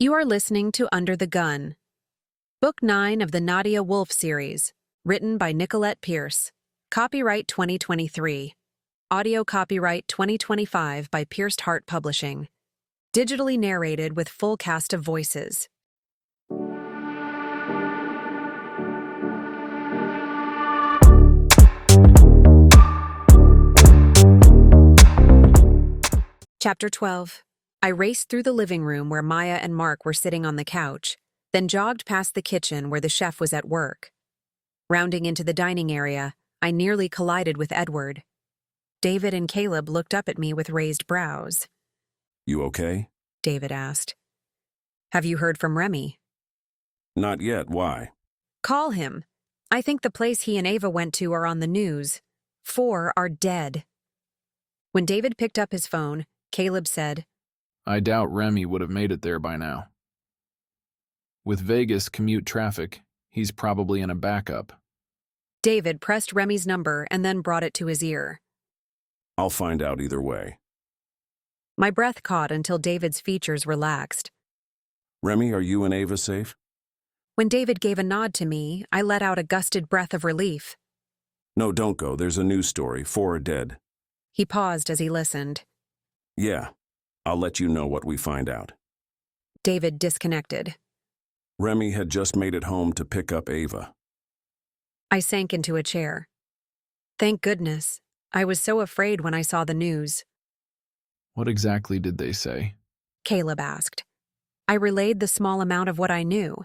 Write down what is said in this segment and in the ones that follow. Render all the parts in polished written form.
You are listening to Under the Gun, Book 9 of the Nadia Wolf Series, written by Nicolette Pierce. Copyright 2023. Audio copyright 2025 by Pierced Heart Publishing. Digitally narrated with full cast of voices. Chapter 12. I raced through the living room where Maya and Mark were sitting on the couch, then jogged past the kitchen where the chef was at work. Rounding into the dining area, I nearly collided with Edward. David and Caleb looked up at me with raised brows. You okay? David asked. Have you heard from Remy? Not yet. Why? Call him. I think the place he and Ava went to are on the news. 4 are dead. When David picked up his phone, Caleb said, I doubt Remy would have made it there by now. With Vegas commute traffic, he's probably in a backup. David pressed Remy's number and then brought it to his ear. I'll find out either way. My breath caught until David's features relaxed. Remy, are you and Ava safe? When David gave a nod to me, I let out a gusted breath of relief. No, don't go. There's a news story. 4 are dead. He paused as he listened. Yeah, I'll let you know what we find out. David disconnected. Remy had just made it home to pick up Ava. I sank into a chair. Thank goodness. I was so afraid when I saw the news. What exactly did they say? Caleb asked. I relayed the small amount of what I knew.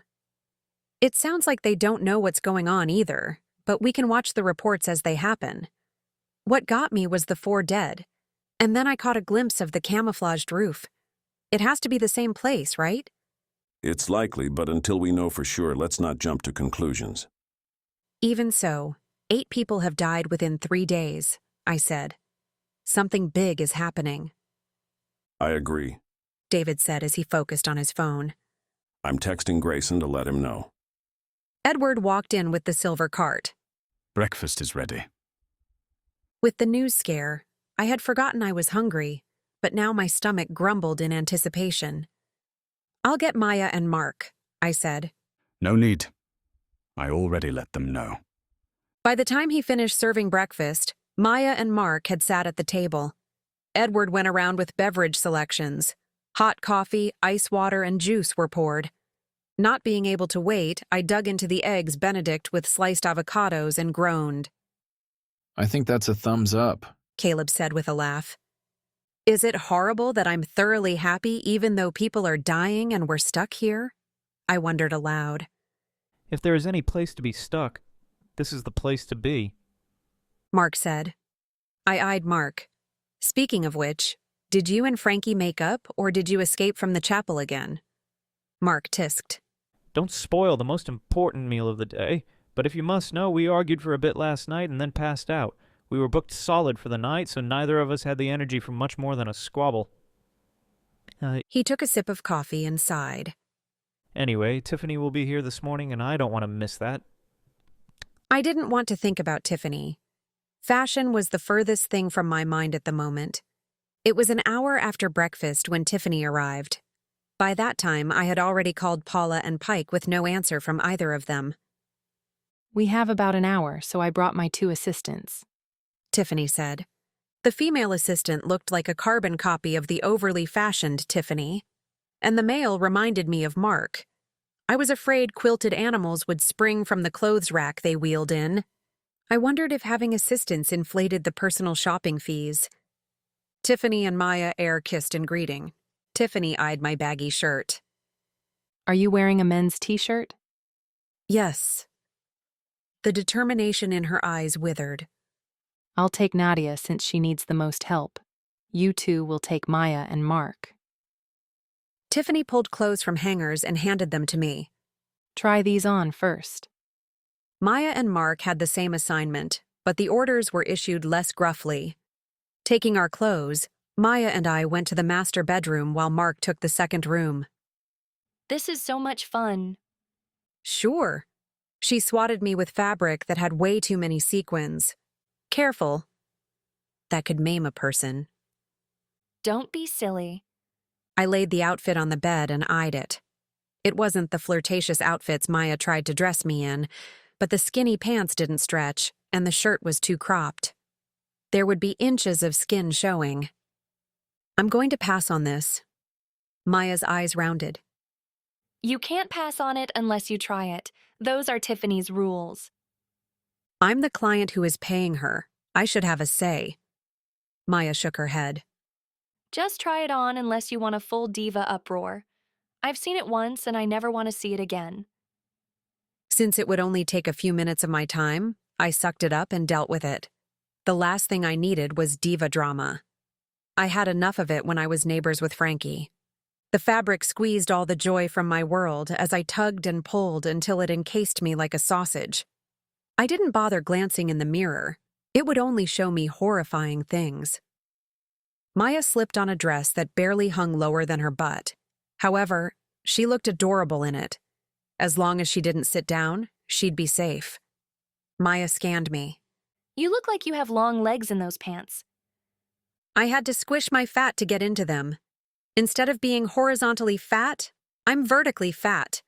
It sounds like they don't know what's going on either, but we can watch the reports as they happen. What got me was the 4 dead, and then I caught a glimpse of the camouflaged roof. It has to be the same place, right? It's likely, but until we know for sure, let's not jump to conclusions. Even so, 8 people have died within 3 days, I said. Something big is happening. I agree. David said as he focused on his phone. I'm texting Grayson to let him know. Edward walked in with the silver cart. Breakfast is ready. With the news scare, I had forgotten I was hungry, but now my stomach grumbled in anticipation. I'll get Maya and Mark, I said. No need. I already let them know. By the time he finished serving breakfast, Maya and Mark had sat at the table. Edward went around with beverage selections. Hot coffee, ice water, and juice were poured. Not being able to wait, I dug into the eggs Benedict with sliced avocados and groaned. I think that's a thumbs up, Caleb said with a laugh. Is it horrible that I'm thoroughly happy even though people are dying and we're stuck here? I wondered aloud. If there is any place to be stuck, this is the place to be, Mark said. I eyed Mark. Speaking of which, did you and Frankie make up or did you escape from the chapel again? Mark tisked. Don't spoil the most important meal of the day, but if you must know, we argued for a bit last night and then passed out. We were booked solid for the night, so neither of us had the energy for much more than a squabble. He took a sip of coffee and sighed. Anyway, Tiffany will be here this morning, and I don't want to miss that. I didn't want to think about Tiffany. Fashion was the furthest thing from my mind at the moment. It was an hour after breakfast when Tiffany arrived. By that time, I had already called Paula and Pike with no answer from either of them. We have about an hour, so I brought my 2 assistants, Tiffany said. The female assistant looked like a carbon copy of the overly fashioned Tiffany, and the male reminded me of Mark. I was afraid quilted animals would spring from the clothes rack they wheeled in. I wondered if having assistants inflated the personal shopping fees. Tiffany and Maya air-kissed in greeting. Tiffany eyed my baggy shirt. Are you wearing a men's t-shirt? Yes. The determination in her eyes withered. I'll take Nadia since she needs the most help. You 2 will take Maya and Mark. Tiffany pulled clothes from hangers and handed them to me. Try these on first. Maya and Mark had the same assignment, but the orders were issued less gruffly. Taking our clothes, Maya and I went to the master bedroom while Mark took the second room. This is so much fun. Sure. She swatted me with fabric that had way too many sequins. Careful. That could maim a person. Don't be silly. I laid the outfit on the bed and eyed it. It wasn't the flirtatious outfits Maya tried to dress me in, but the skinny pants didn't stretch, and the shirt was too cropped. There would be inches of skin showing. I'm going to pass on this. Maya's eyes rounded. You can't pass on it unless you try it. Those are Tiffany's rules. I'm the client who is paying her. I should have a say. Maya shook her head. Just try it on unless you want a full diva uproar. I've seen it once and I never want to see it again. Since it would only take a few minutes of my time, I sucked it up and dealt with it. The last thing I needed was diva drama. I had enough of it when I was neighbors with Frankie. The fabric squeezed all the joy from my world as I tugged and pulled until it encased me like a sausage. I didn't bother glancing in the mirror. It would only show me horrifying things. Maya slipped on a dress that barely hung lower than her butt. However, she looked adorable in it. As long as she didn't sit down, she'd be safe. Maya scanned me. You look like you have long legs in those pants. I had to squish my fat to get into them. Instead of being horizontally fat, I'm vertically fat.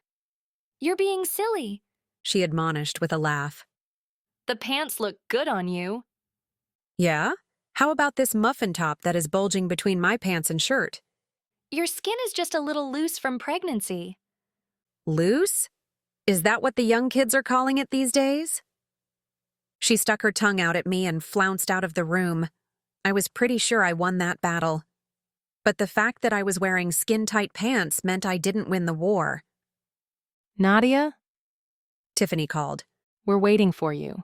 You're being silly. She admonished with a laugh. The pants look good on you. Yeah? How about this muffin top that is bulging between my pants and shirt? Your skin is just a little loose from pregnancy. Loose? Is that what the young kids are calling it these days? She stuck her tongue out at me and flounced out of the room. I was pretty sure I won that battle. But the fact that I was wearing skin-tight pants meant I didn't win the war. Nadia, Tiffany called. we're waiting for you.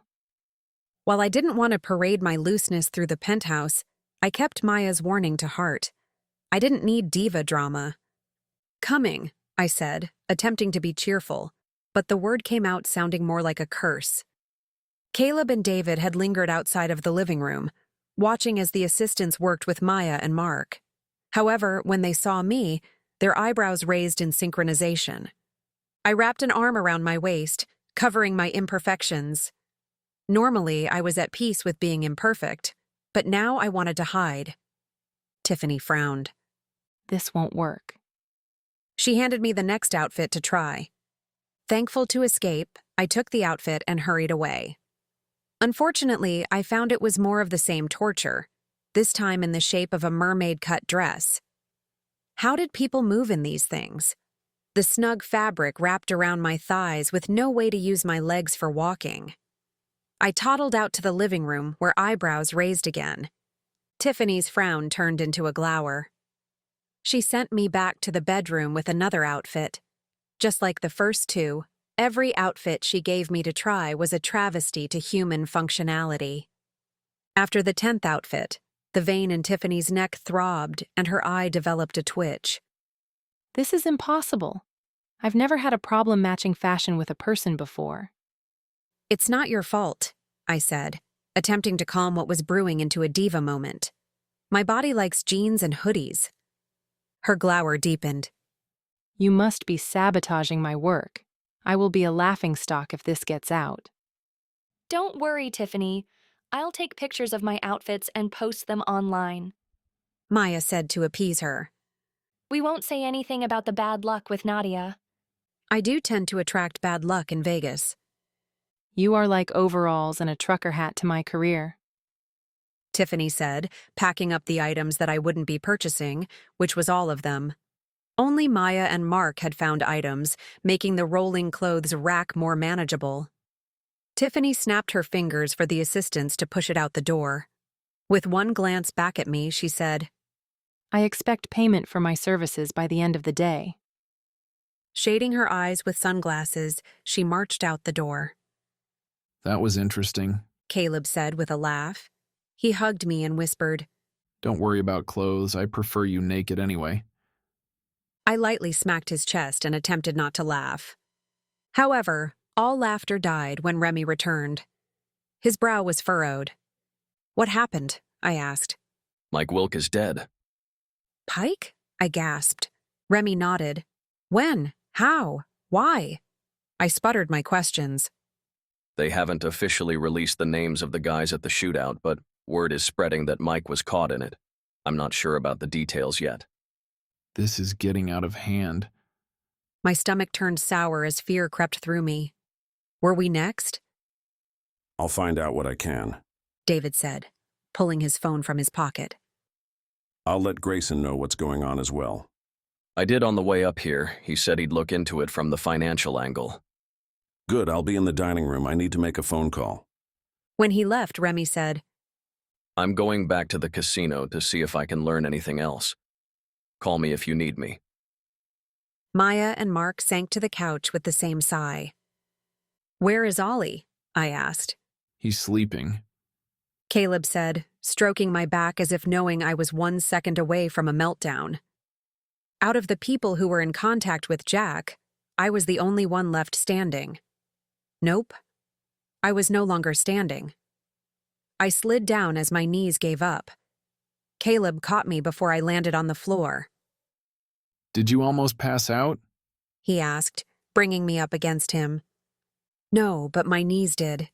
While I didn't want to parade my looseness through the penthouse, I kept Maya's warning to heart. I didn't need diva drama. Coming, I said, attempting to be cheerful, but the word came out sounding more like a curse. Caleb and David had lingered outside of the living room, watching as the assistants worked with Maya and Mark. However, when they saw me, their eyebrows raised in synchronization. I wrapped an arm around my waist, covering my imperfections. Normally, I was at peace with being imperfect, but now I wanted to hide. Tiffany frowned. This won't work. She handed me the next outfit to try. Thankful to escape, I took the outfit and hurried away. Unfortunately, I found it was more of the same torture, this time in the shape of a mermaid-cut dress. How did people move in these things? The snug fabric wrapped around my thighs with no way to use my legs for walking. I toddled out to the living room where eyebrows raised again. Tiffany's frown turned into a glower. She sent me back to the bedroom with another outfit. Just like the first two, every outfit she gave me to try was a travesty to human functionality. After the 10th outfit, the vein in Tiffany's neck throbbed and her eye developed a twitch. This is impossible. I've never had a problem matching fashion with a person before. It's not your fault, I said, attempting to calm what was brewing into a diva moment. My body likes jeans and hoodies. Her glower deepened. You must be sabotaging my work. I will be a laughingstock if this gets out. Don't worry, Tiffany. I'll take pictures of my outfits and post them online. Maya said to appease her. We won't say anything about the bad luck with Nadia. I do tend to attract bad luck in Vegas. You are like overalls and a trucker hat to my career. Tiffany said, packing up the items that I wouldn't be purchasing, which was all of them. Only Maya and Mark had found items, making the rolling clothes rack more manageable. Tiffany snapped her fingers for the assistants to push it out the door. With one glance back at me, she said, I expect payment for my services by the end of the day. Shading her eyes with sunglasses, she marched out the door. That was interesting. Caleb said with a laugh. He hugged me and whispered, Don't worry about clothes. I prefer you naked anyway. I lightly smacked his chest and attempted not to laugh. However, all laughter died when Remy returned. His brow was furrowed. What happened? I asked. Mike Wilk is dead. Pike? I gasped. Remy nodded. When? How? Why? I sputtered my questions. They haven't officially released the names of the guys at the shootout, but word is spreading that Mike was caught in it. I'm not sure about the details yet. This is getting out of hand. My stomach turned sour as fear crept through me. Were we next? I'll find out what I can. David said, pulling his phone from his pocket. I'll let Grayson know what's going on as well. I did on the way up here. He said he'd look into it from the financial angle. Good, I'll be in the dining room. I need to make a phone call. When he left, Remy said, I'm going back to the casino to see if I can learn anything else. Call me if you need me. Maya and Mark sank to the couch with the same sigh. Where is Ollie? I asked. He's sleeping. Caleb said, stroking my back as if knowing I was 1 second away from a meltdown. Out of the people who were in contact with Jack, I was the only one left standing. Nope. I was no longer standing. I slid down as my knees gave up. Caleb caught me before I landed on the floor. Did you almost pass out? He asked, bringing me up against him. No, but my knees did.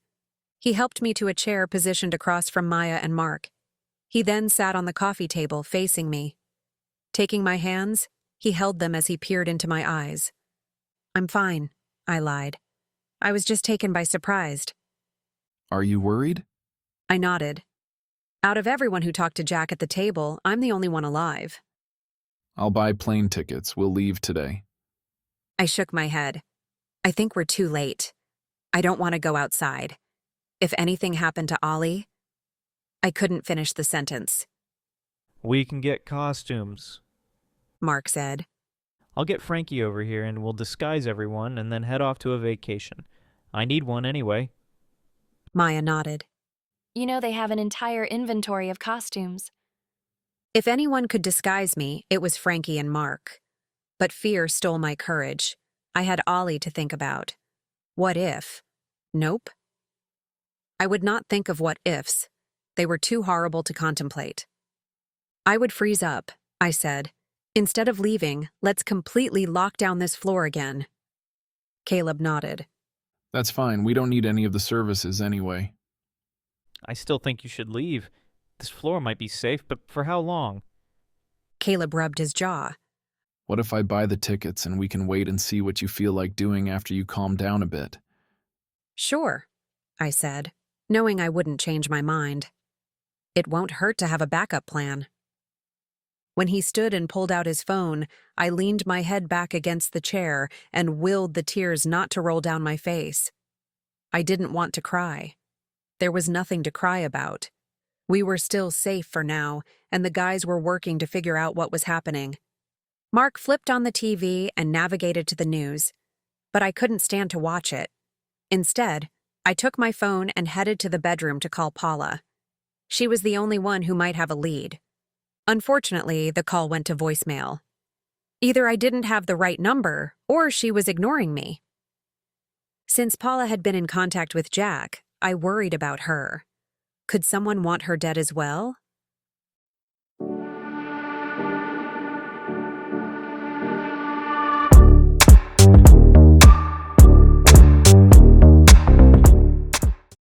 He helped me to a chair positioned across from Maya and Mark. He then sat on the coffee table facing me. Taking my hands, he held them as he peered into my eyes. I'm fine, I lied. I was just taken by surprise. Are you worried? I nodded. Out of everyone who talked to Jack at the table, I'm the only one alive. I'll buy plane tickets. We'll leave today. I shook my head. I think we're too late. I don't want to go outside. If anything happened to Ollie... I couldn't finish the sentence. We can get costumes, Mark said. I'll get Frankie over here and we'll disguise everyone and then head off to a vacation. I need one anyway. Maya nodded. You know they have an entire inventory of costumes. If anyone could disguise me, it was Frankie and Mark. But fear stole my courage. I had Ollie to think about. What if? Nope. I would not think of what ifs. They were too horrible to contemplate. I would freeze up, I said. Instead of leaving, let's completely lock down this floor again. Caleb nodded. That's fine. We don't need any of the services anyway. I still think you should leave. This floor might be safe, but for how long? Caleb rubbed his jaw. What if I buy the tickets and we can wait and see what you feel like doing after you calm down a bit? Sure, I said, knowing I wouldn't change my mind. It won't hurt to have a backup plan. When he stood and pulled out his phone, I leaned my head back against the chair and willed the tears not to roll down my face. I didn't want to cry. There was nothing to cry about. We were still safe for now, and the guys were working to figure out what was happening. Mark flipped on the TV and navigated to the news, but I couldn't stand to watch it. Instead, I took my phone and headed to the bedroom to call Paula. She was the only one who might have a lead. Unfortunately, the call went to voicemail. Either I didn't have the right number, or she was ignoring me. Since Paula had been in contact with Jack, I worried about her. Could someone want her dead as well?